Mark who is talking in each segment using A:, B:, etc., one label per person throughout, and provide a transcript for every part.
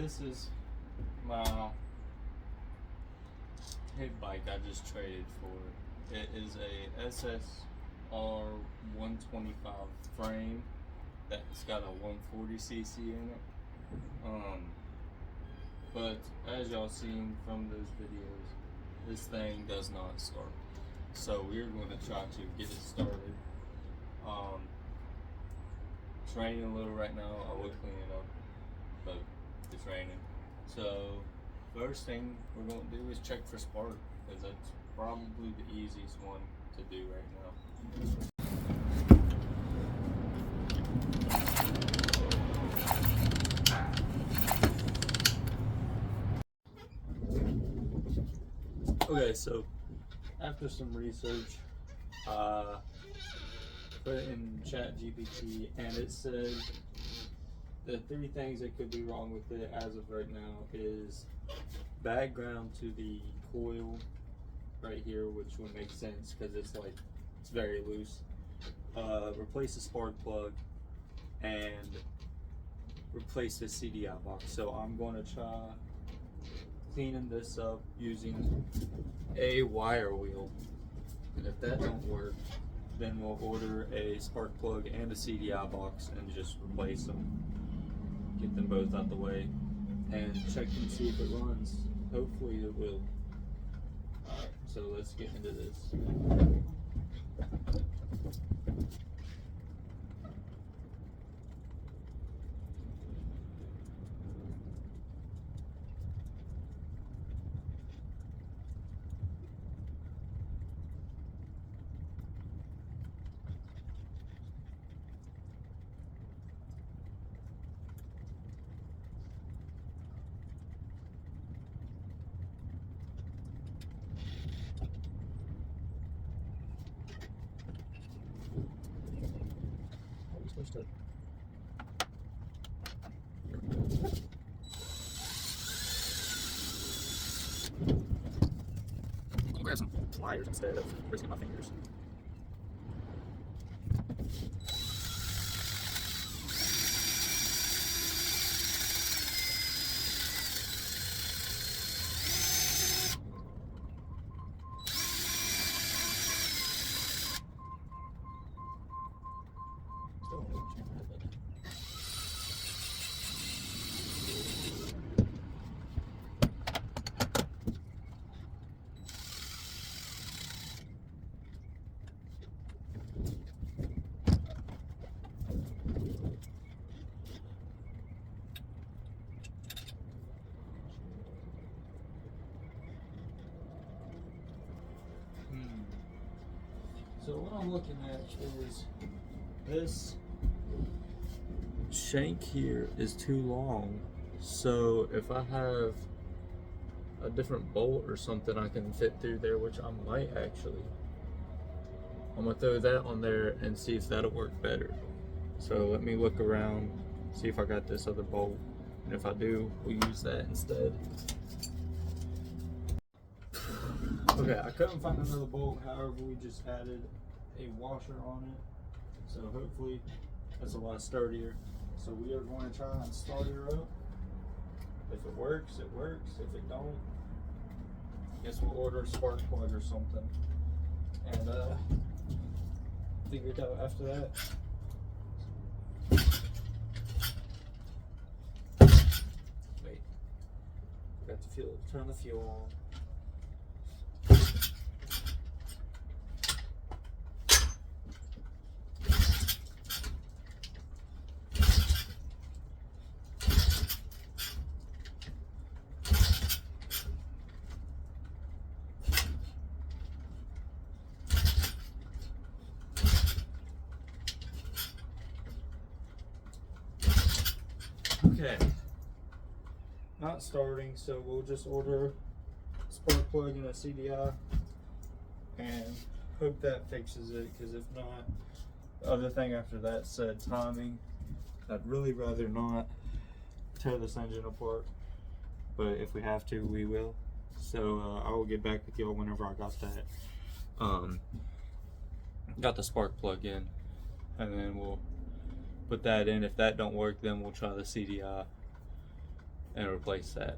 A: this is my pit bike I just traded for. It is a SSR 125 frame that's got a 140cc in it. But as y'all seen from those videos, this thing does not start. So we're going to try to get it started. It's raining a little right now. I would clean it up, but it's raining. So first thing we're going to do is check for spark, because that's probably the easiest one to do right now. Okay, so after some research, put it in ChatGPT, and it said the 3 things that could be wrong with it as of right now is background to the coil right here, which would make sense because it's very loose. Replace the spark plug and replace the CDI box. So I'm going to try cleaning this up using a wire wheel, and if that don't work, then we'll order a spark plug and a CDI box and just replace them, get them both out the way, and check and see if it runs. Hopefully it will. Alright, so let's get into this. Switched it. I'll grab some pliers instead of risking my fingers. So what I'm looking at is this shank here is too long. So if I have a different bolt or something I can fit through there, which I might actually, I'm gonna throw that on there and see if that'll work better. So let me look around, see if I got this other bolt, and if I do, we'll use that instead. Okay, I couldn't find another bolt, however we just added a washer on it, so hopefully that's a lot sturdier. So we are going to try and start her up. If it works, it works. If it don't, I guess we'll order a spark plug or something and figure it out after that. Wait, got the fuel, turn the fuel on. Okay, not starting, so we'll just order a spark plug and a CDI and hope that fixes it, because if not, the other thing after that said timing. I'd really rather not tear this engine apart, but if we have to, we will. So I will get back with y'all whenever I got that. Got the spark plug in, and then we'll put that in. If that don't work, then we'll try the CDI and replace that.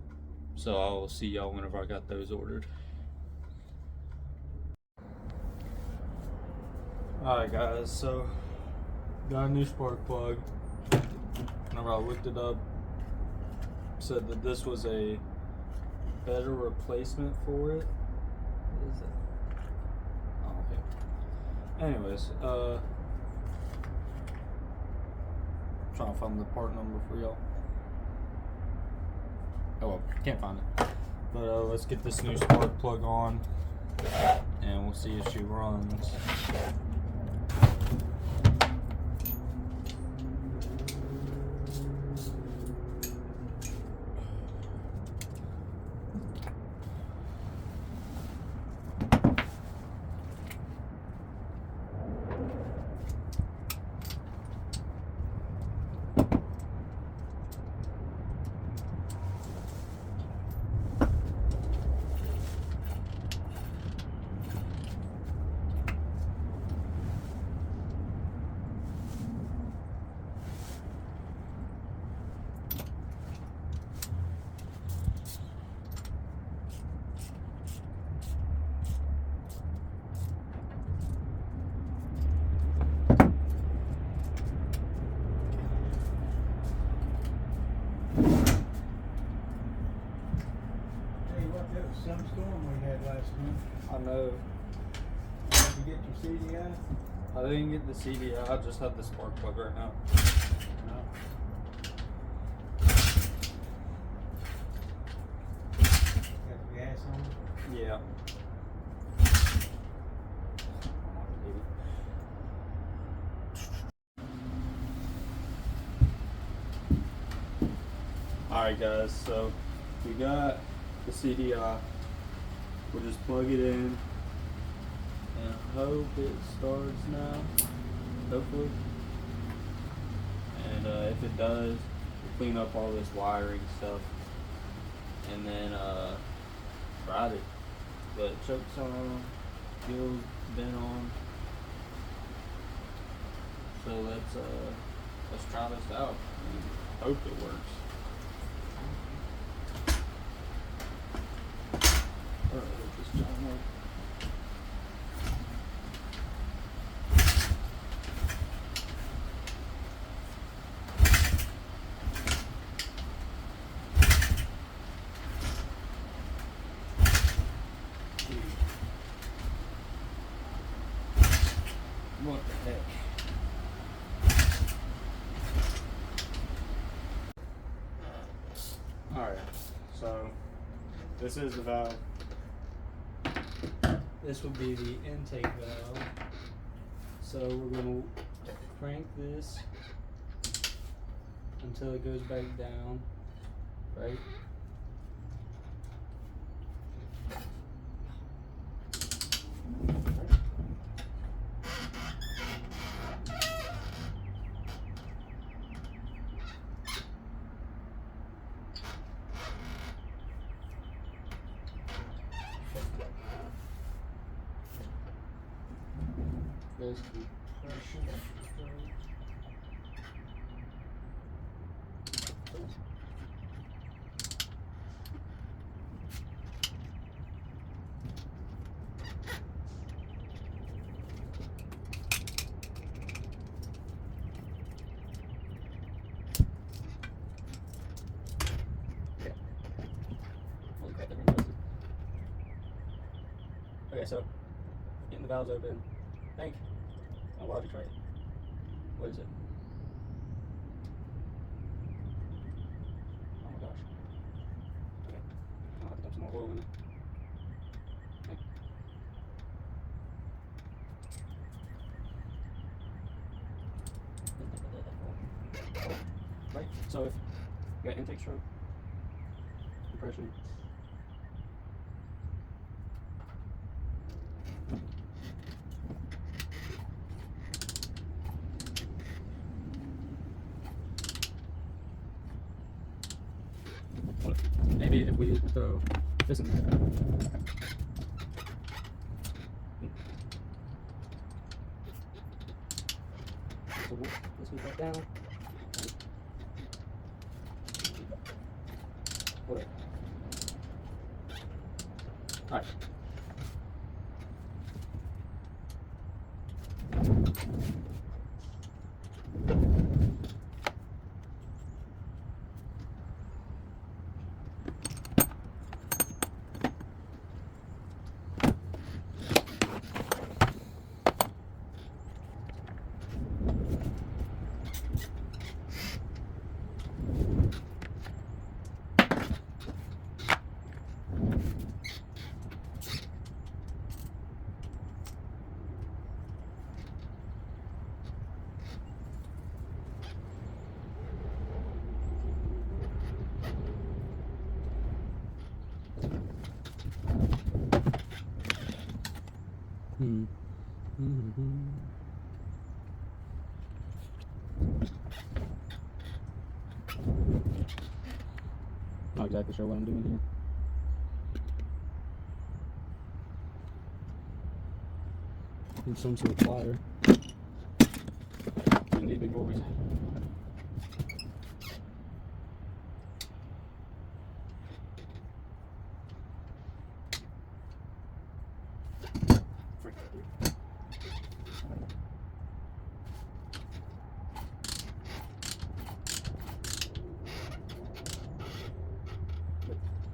A: So I'll see y'all whenever I got those ordered. Alright guys, so got a new spark plug. Whenever I looked it up, said that this was a better replacement for it. What is it? Oh, okay. Anyways, trying to find the part number for y'all. Oh well, can't find it. But let's get this new spark plug on, and we'll see if she runs.
B: Some storm we had last month.
A: I know.
B: Did you get your CDI?
A: I didn't get the CDI, I just have the spark plug right now.
B: No. Got the gas on?
A: Yeah. Alright guys, so we got the CDI. We'll just plug it in and hope it starts now, hopefully. And if it does, we'll clean up all this wiring stuff and then ride it. But choke's on, fuel's been on. So let's try this out and hope it works. What the heck? Alright, so this is the valve. This would be the intake valve. So we're going to crank this until it goes back down, right? Basically, okay, so getting the valves open. I think I'll already try it. What is it? Oh my gosh. Okay. I'll have to dump some more oil in it. Okay. Right, so if you got intake stroke, compression. Maybe if we throw this in there. So let's move that down. Whatever. Alright. Not exactly sure what I'm doing here. Need some sort of plier. I need big boys.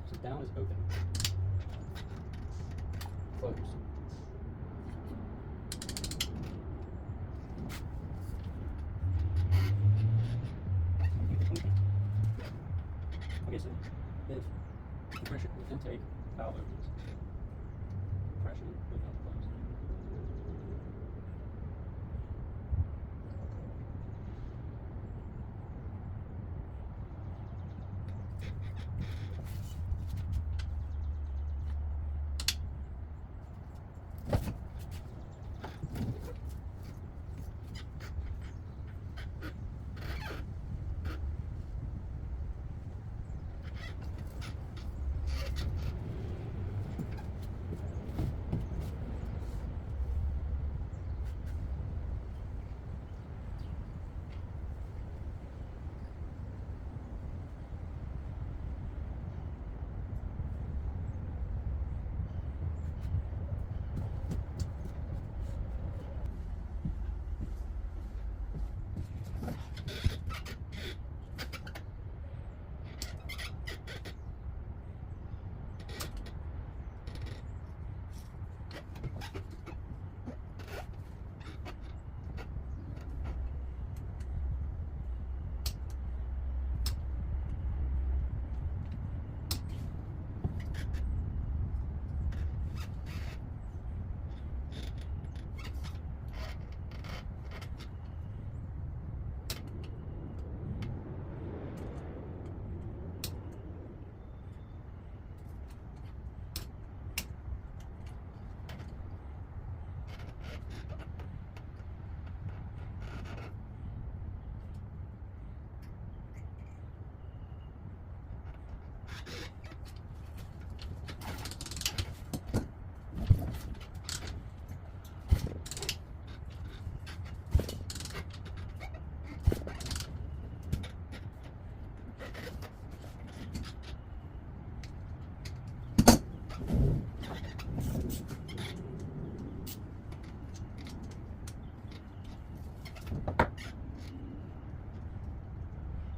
A: So down is open. Closed. Okay, so if the pressure intake valve opens, pressure will not close.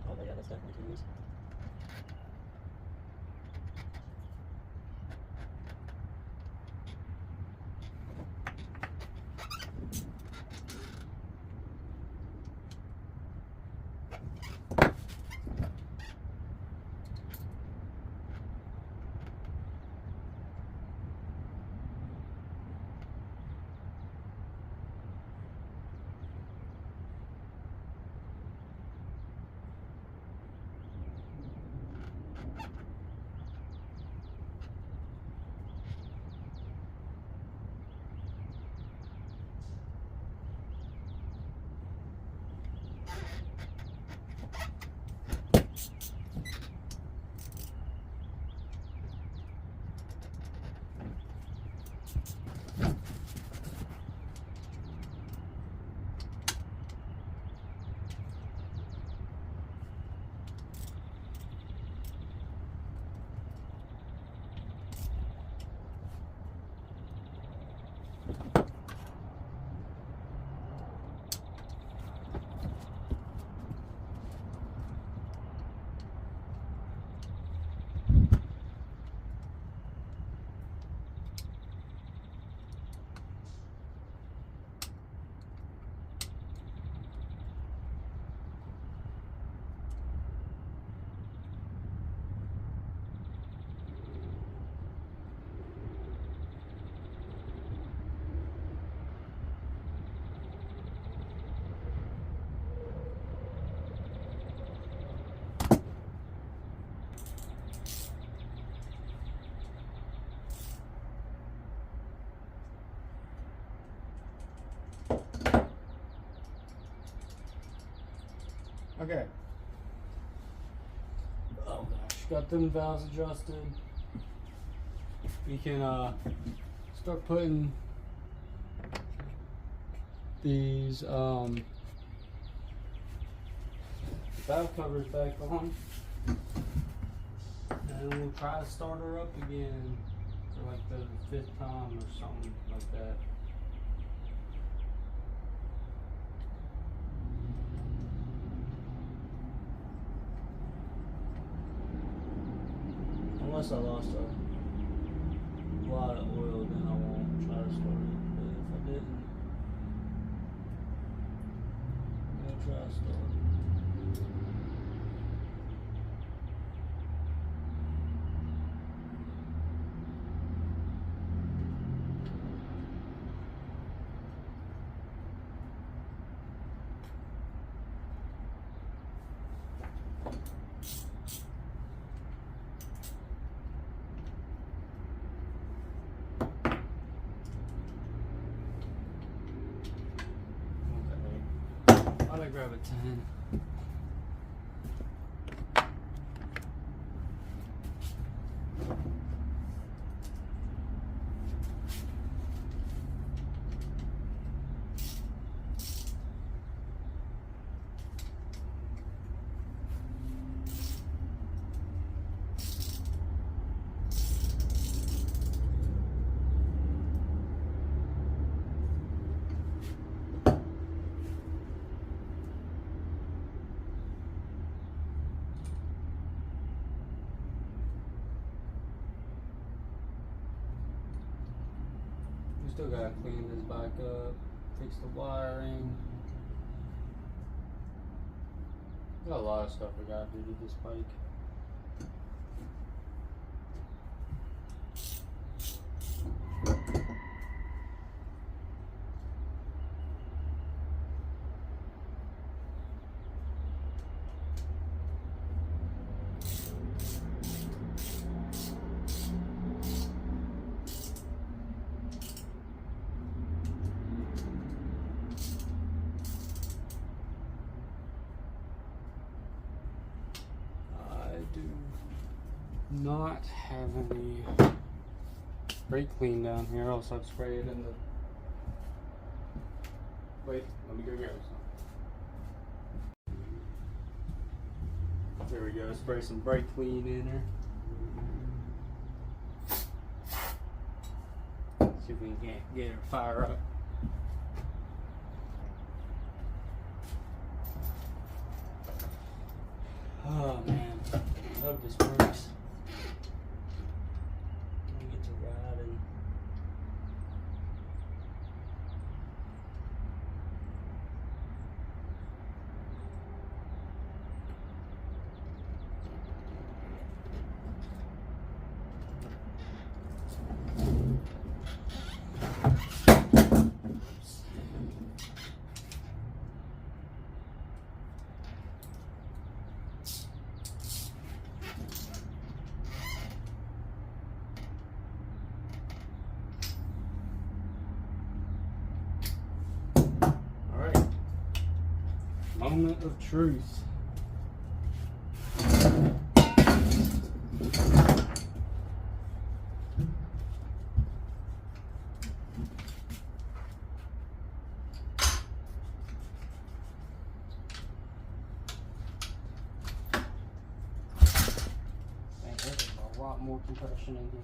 A: Oh yeah, that's definitely too loose.
B: Okay.
C: Oh gosh, got them valves adjusted. We can start putting these valve covers back on, and we'll try to start her up again for like the 5th time or something like that. Unless I lost a lot of oil, then I won't try to start it. But if I didn't, I'll try to start it. I'm gonna grab a 10. We still gotta clean this back up, fix the wiring. Got a lot of stuff we gotta do to this bike. Not have any brake clean down here, else I'd spray it in the. Wait, let me go grab some. There we go, spray some brake clean in her. See if we can get her fire up. Oh man, I hope this works. Moment of truth. Man, there's a lot more compression in here.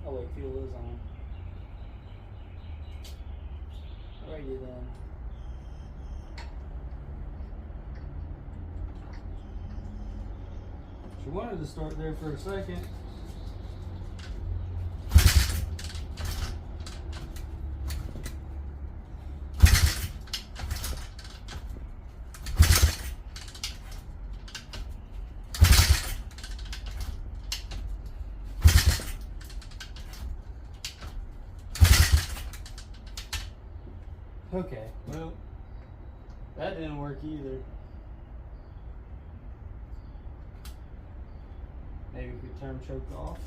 C: Oh wait, fuel is on. Alrighty then. She wanted to start there for a second. Okay, well, that didn't work either. Maybe we could turn choke off.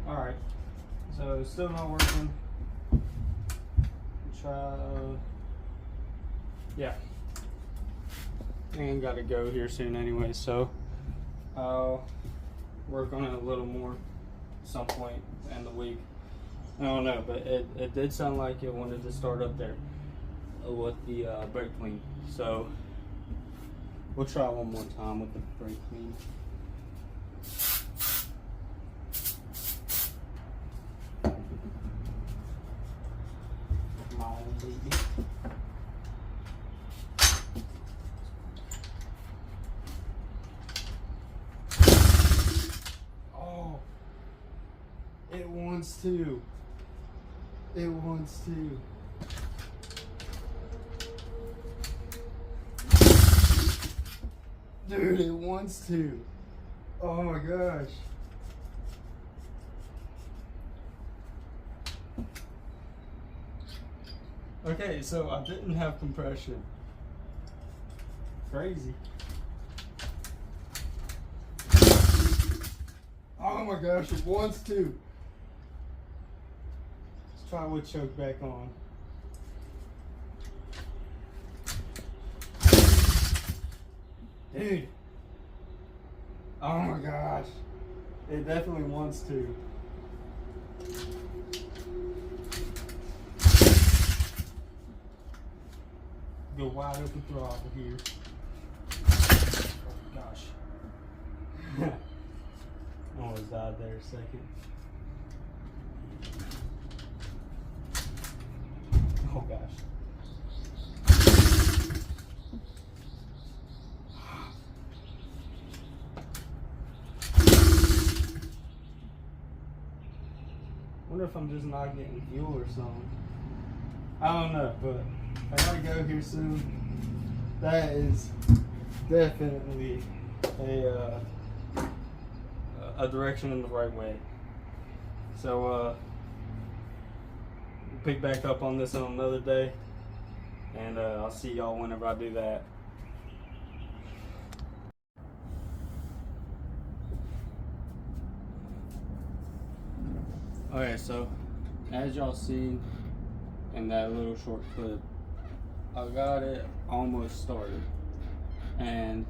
C: Alright, so still not working. Try, yeah. And gotta go here soon anyway, so I'll work on it a little more some point in the week. I don't know, but it did sound like it wanted to start up there with the brake clean. So we'll try one more time with the brake clean. Come on, baby. Oh, it wants to. It wants to. Dude, it wants to. Oh my gosh. Okay, so I didn't have compression. Crazy. Oh my gosh, it wants to. Let's try with choke back on. Dude. Oh my gosh. It definitely wants to. Go wide open throttle here. Oh gosh. Almost died there a second. Oh gosh. Wonder if I'm just not getting fuel or something. I don't know, but I gotta go here soon. That is definitely a direction in the right way. So we'll pick back up on this on another day, and I'll see y'all whenever I do that. Okay, so as y'all seen in that little short clip, I got it almost started, and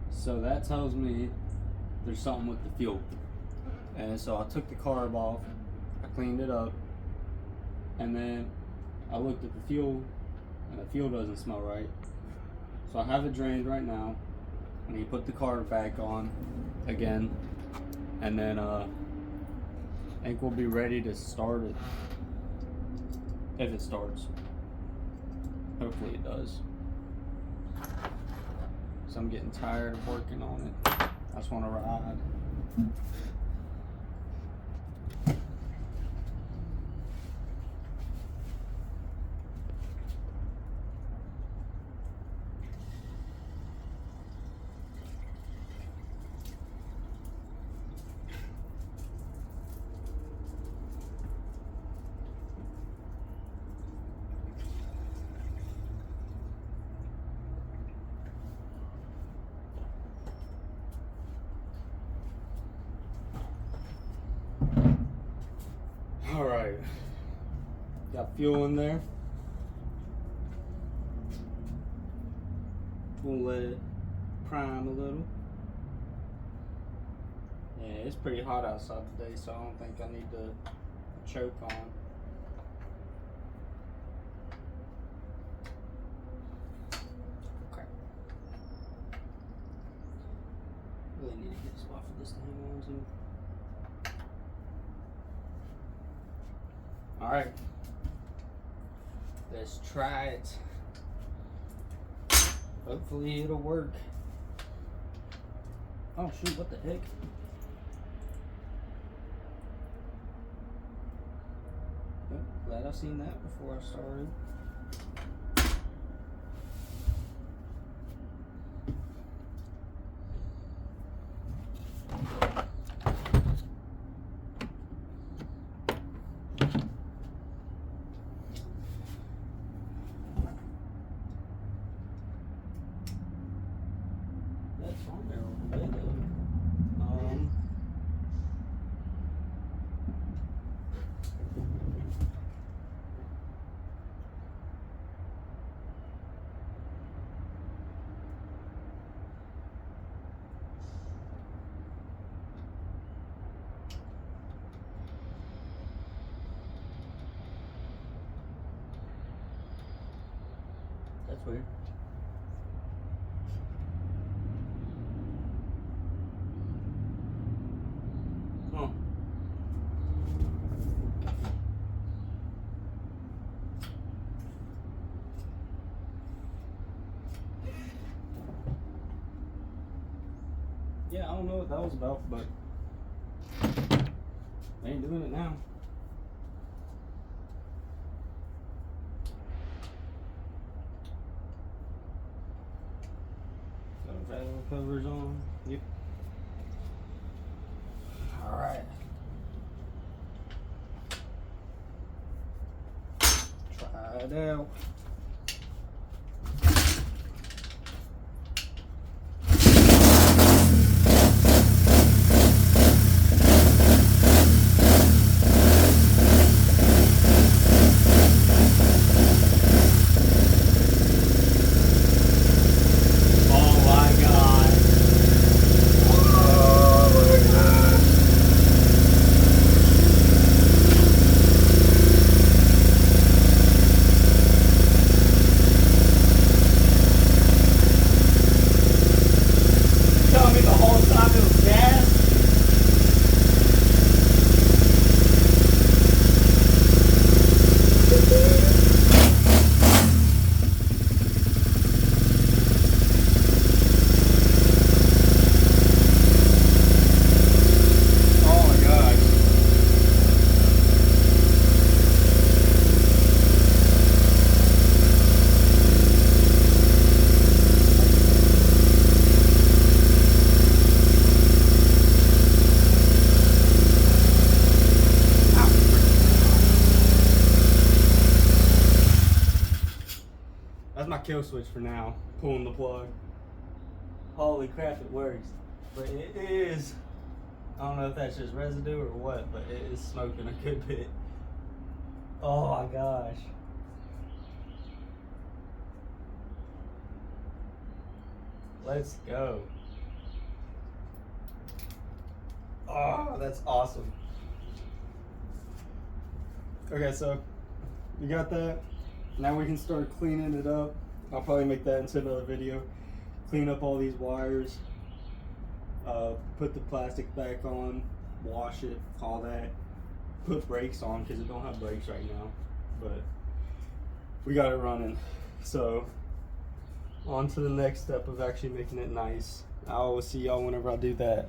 C: so that tells me there's something with the fuel. And so I took the carb off, I cleaned it up, and then I looked at the fuel, and the fuel doesn't smell right. So I have it drained right now. I need to put the carb back on again, and then I think we'll be ready to start it, if it starts. Hopefully it does. So I'm getting tired of working on it. I just want to ride. All right, got fuel in there. We'll let it prime a little. Yeah, it's pretty hot outside today, so I don't think I need to choke on. Okay. Really need to get a spot for this to hang on to. All right, let's try it. Hopefully it'll work. Oh shoot, what the heck? Oh, glad I seen that before I started. clear. Huh. Yeah, I don't know what that was about, but they ain't doing it now. Got the valve covers on. Yep. All right. Try it out. Oh my God. Oh my God. Tell me the whole time it was gas. Oh my gosh. That's my kill switch for now. Pulling the plug. Holy crap, it works. But it is, I don't know if that's just residue or what, but it is smoking a good bit. Oh my gosh. Let's go. Oh, that's awesome. Okay, so you got that. Now we can start cleaning it up. I'll probably make that into another video. Clean up all these wires. Put the plastic back on. Wash it. All that. Put brakes on because it don't have brakes right now. But we got it running. So on to the next step of actually making it nice. I will see y'all whenever I do that.